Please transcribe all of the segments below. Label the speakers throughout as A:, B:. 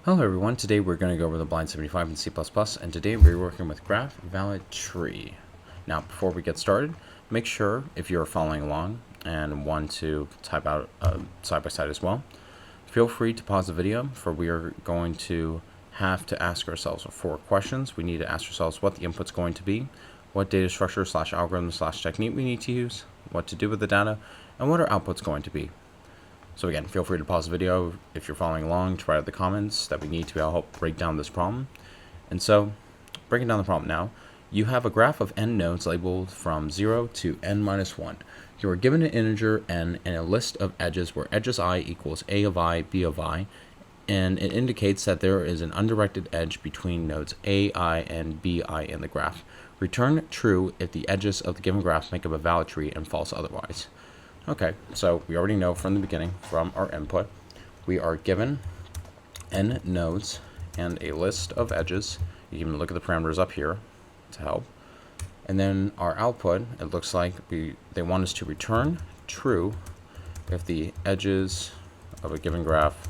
A: Hello everyone, today we're going to go over the Blind 75 in C++, and today we're working with graph valid tree. Now before we get started, make sure if you're following along and want to type out side by side as well, feel free to pause the video, for we are going to have to ask ourselves 4 questions. We need to ask ourselves what the input's going to be, what data structure / algorithm / technique we need to use, what to do with the data, and what our output's going to be. So again, feel free to pause the video if you're following along to write out the comments that we need to be able to help break down this problem. And so, breaking down the problem now, you have a graph of n nodes labeled from 0 to n minus 1. You are given an integer n and a list of edges where edges I equals a of I, b of I, and it indicates that there is an undirected edge between nodes a, I, and b, I in the graph. Return true if the edges of the given graph make up a valid tree and false otherwise. Okay, so we already know from the beginning, from our input, we are given n nodes and a list of edges. You can look at the parameters up here to help. And then our output, it looks like they want us to return true if the edges of a given graph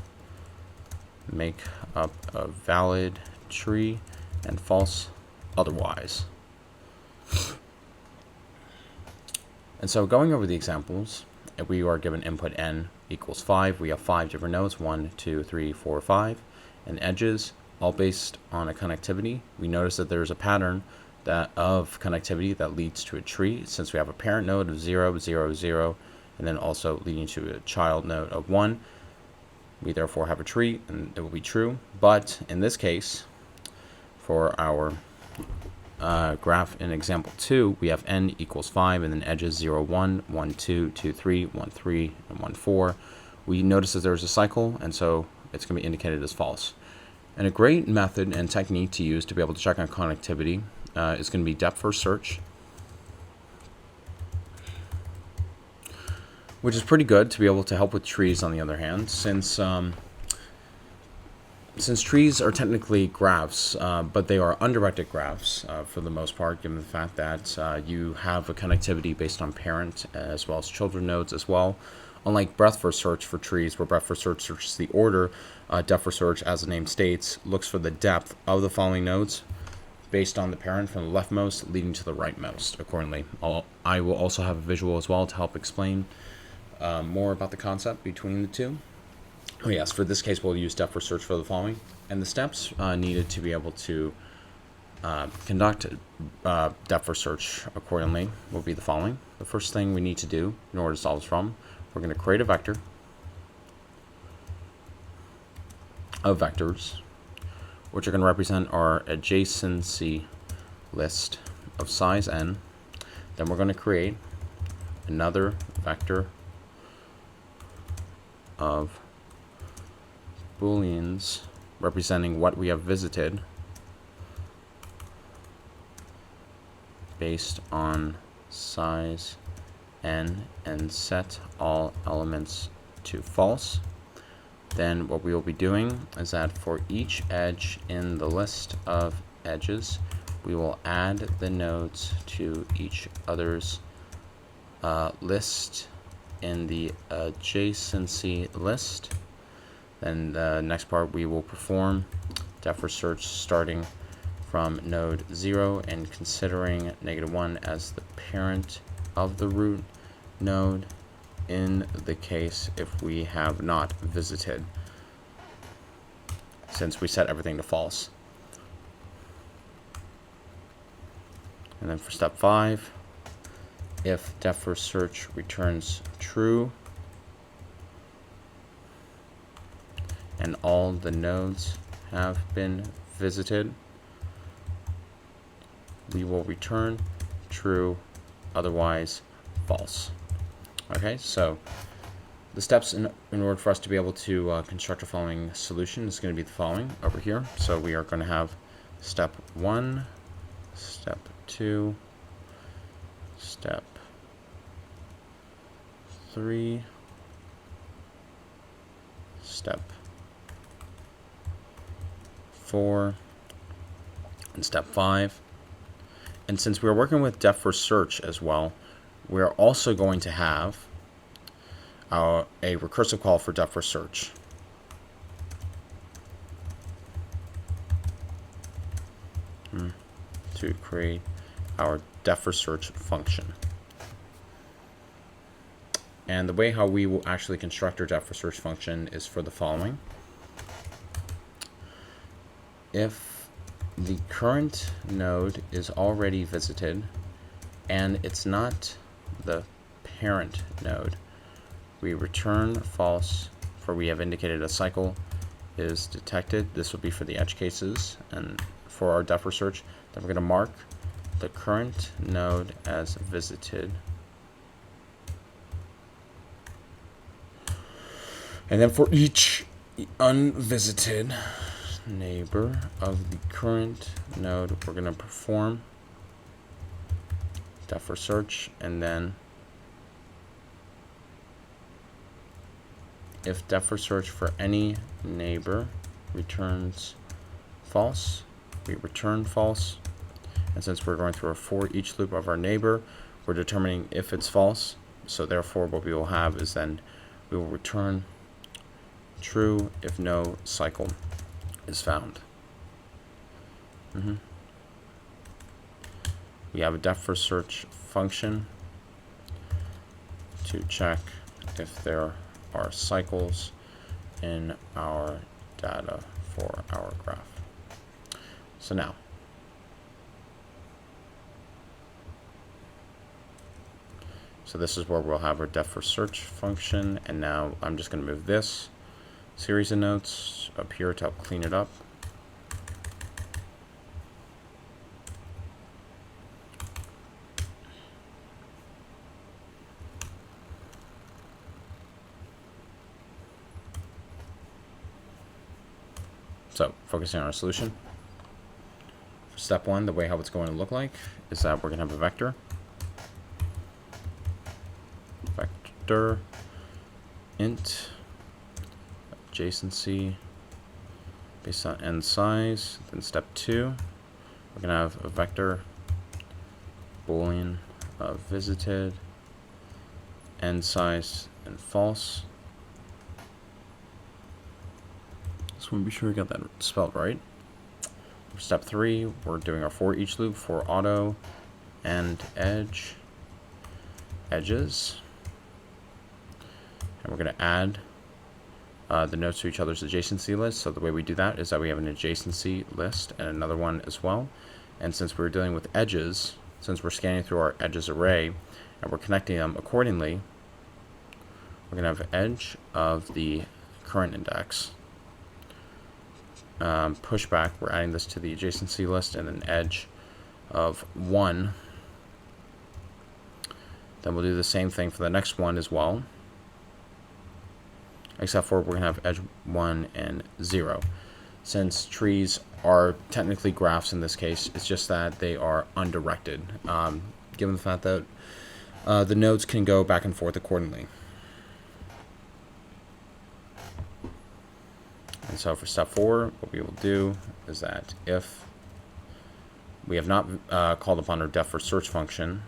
A: make up a valid tree and false otherwise. And so going over the examples, if we are given input n equals 5, we have 5 different nodes, 1, 2, 3, 4, 5, and edges, all based on a connectivity. We notice that there's a pattern of connectivity that leads to a tree, since we have a parent node of 0, 0, 0, and then also leading to a child node of 1. We therefore have a tree, and it will be true. But in this case, for our graph in example 2, we have n equals 5 and then edges 0, 1, 1, 2, 2, 3, 1, 3, and 1, 4. We notice that there's a cycle, and so it's going to be indicated as false. And a great method and technique to use to be able to check on connectivity is going to be depth first search, which is pretty good to be able to help with trees on the other hand, since trees are technically graphs, but they are undirected graphs for the most part, given the fact that you have a connectivity based on parent as well as children nodes as well. Unlike breadth first search for trees, where breadth first search searches the order, depth first search, as the name states, looks for the depth of the following nodes based on the parent from the leftmost leading to the rightmost accordingly. I will also have a visual as well to help explain more about the concept between the two. Oh yes, for this case we'll use depth first search for the following, and the steps needed to be able to conduct depth first search accordingly will be the following. The first thing we need to do in order to solve this problem, we're going to create a vector of vectors, which are going to represent our adjacency list of size n. Then we're going to create another vector of booleans representing what we have visited based on size n and set all elements to false. Then what we will be doing is that for each edge in the list of edges, we will add the nodes to each other's list in the adjacency list. Then the next part, we will perform depth first search starting from node 0 and considering -1 as the parent of the root node in the case if we have not visited, since we set everything to false. And then for step 5, if depth first search returns true and all the nodes have been visited, we will return true, otherwise false. Okay, so the steps in order for us to be able to construct a following solution is going to be the following over here. So we are going to have step 1, step 2, step 3, step 4, and step 5. And since we're working with depth first search as well, we're also going to have a recursive call for depth first search. to create our def for search function. And the way how we will actually construct our def for search function is for the following. If the current node is already visited and it's not the parent node, we return false, for we have indicated a cycle is detected. This will be for the edge cases. And for our def for search, then we're going to mark the current node as visited. And then for each unvisited neighbor of the current node, we're going to perform def for search, and then if def for search for any neighbor returns false, we return false. And since we're going through a for each loop of our neighbor, we're determining if it's false. So therefore what we will have is then we will return true if no cycle is found. We have a def for search function to check if there are cycles in our data for our graph. So now, so this is where we'll have our def for search function, and now I'm just going to move this series of notes up here to help clean it up. So focusing on our solution. For step one, the way how it's going to look like is that we're going to have a vector. Vector int adjacency based on n size. Then step two, we're going to have a vector boolean of visited, n size, and false. Just want to be sure we got that spelled right. For step three, we're doing our for each loop for auto and edges. And we're going to add the nodes to each other's adjacency list. So the way we do that is that we have an adjacency list and another one as well. And since we're dealing with edges, since we're scanning through our edges array and we're connecting them accordingly, we're going to have edge of the current index. Pushback, we're adding this to the adjacency list, and an edge of 1. Then we'll do the same thing for the next one as well, except for we're going to have edge 1 and 0. Since trees are technically graphs in this case, it's just that they are undirected, given the fact that the nodes can go back and forth accordingly. And so for step 4, what we will do is that if we have not called upon our def for search function,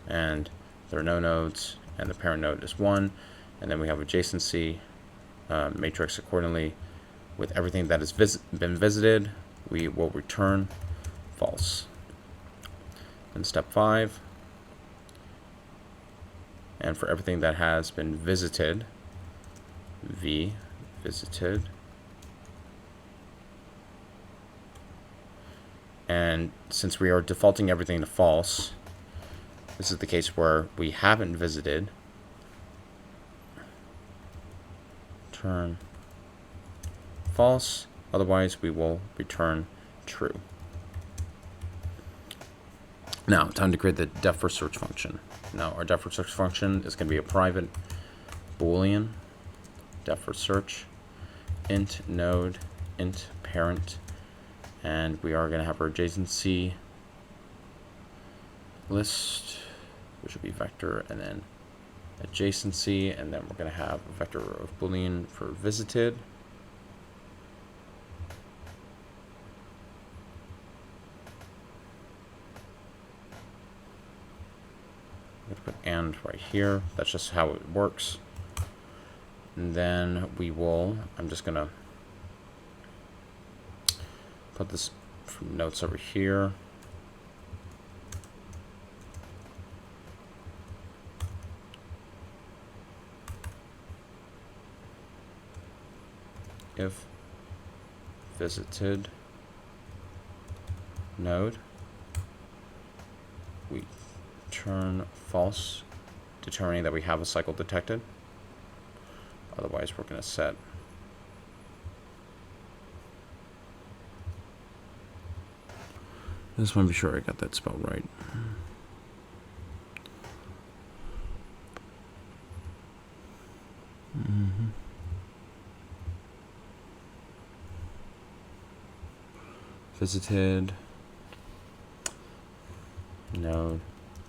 A: and there are no nodes, and the parent node is 1, and then we have adjacency matrix accordingly with everything that has been visited, we will return false. In step 5, and for everything that has been visited, v visited. And since we are defaulting everything to false, this is the case where we haven't visited. Return false, otherwise we will return true. Now, time to create the def for search function. Now, our def for search function is going to be a private boolean def for search int node int parent, and we are going to have our adjacency list, which will be vector and then adjacency, and then we're going to have a vector of boolean for visited. I'm going to put and right here. That's just how it works. And then we will, I'm just going to put this notes over here. if visited node, we return false, determining that we have a cycle detected. Otherwise, we're going to set I just want to be sure I got that spelled right. Visited node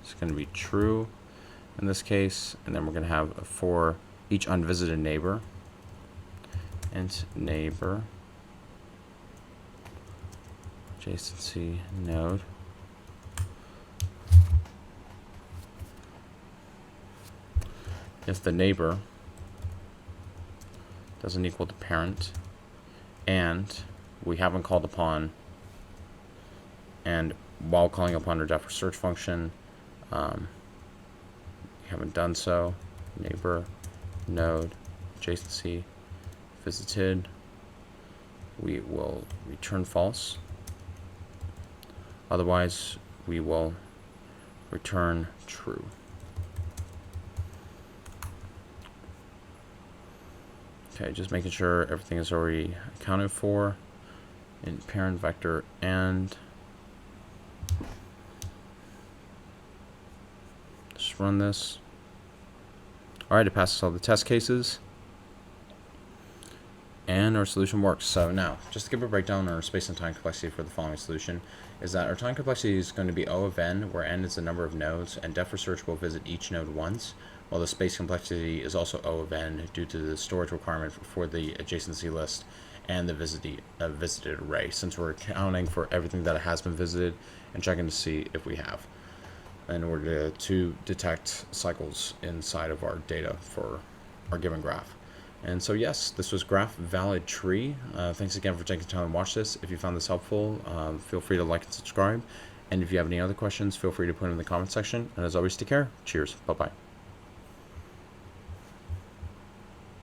A: is going to be true in this case, and then we're going to have for each unvisited neighbor, int neighbor adjacency node if the neighbor doesn't equal the parent and we haven't called upon, and while calling upon our def search function we haven't done so, neighbor node adjacency visited, we will return false. Otherwise, we will return true. Okay, just making sure everything is already accounted for in parent vector and just run this. All right, it passes all the test cases. And our solution works. So now, just to give a breakdown on our space and time complexity for the following solution, is that our time complexity is going to be O of n, where n is the number of nodes, and def search will visit each node once, while the space complexity is also O of n due to the storage requirement for the adjacency list and the visited array, since we're accounting for everything that has been visited and checking to see if we have, in order to detect cycles inside of our data for our given graph. And so yes, this was graph valid tree. Thanks again for taking the time to watch this. If you found this helpful, feel free to like and subscribe. And if you have any other questions, feel free to put them in the comment section. And as always, take care. Cheers. Bye-bye.